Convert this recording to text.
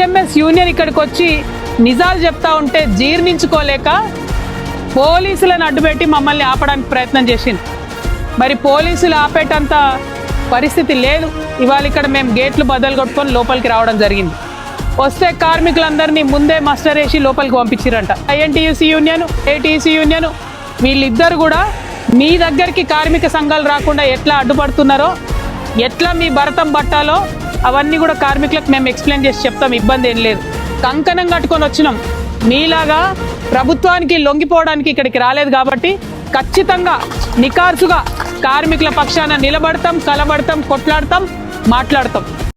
HMS union ఇక్కడికి వచ్చి నిజాలు చెప్తా ఉంటే జీర్ణించుకోలేక పోలీసులను అడ్డుపెట్టి మమ్మల్ని ఆపడానికి ప్రయత్నం చేసింది. మరి పోలీసులు ఆపేటంత పరిస్థితి లేదు. ఇవాళ ఇక్కడ మేము గేట్లు బద్దలు కొట్టుకొని లోపలికి రావడం జరిగింది. వస్తే కార్మికులందరినీ ముందే మస్టర్ వేసి లోపలికి పంపించారంట. ఐఎన్టీయూసీ యూనియన్, ఏటీసీ యూనియన్ వీళ్ళిద్దరు కూడా మీ దగ్గరికి కార్మిక సంఘాలు రాకుండా ఎట్లా అడ్డుపడుతున్నారో, ఎట్లా మీ భరతం పట్టాలో అవన్నీ కూడా కార్మికులకు మేము ఎక్స్ప్లెయిన్ చేసి చెప్తాం. ఇబ్బంది ఏం లేదు. కంకణం కట్టుకొని వచ్చినాం. మీలాగా ప్రభుత్వానికి లొంగిపోవడానికి ఇక్కడికి రాలేదు కాబట్టి ఖచ్చితంగా నికార్సుగా కార్మికుల పక్షాన నిలబడతాం, కలబడతాం, కొట్లాడతాం, మాట్లాడతాం.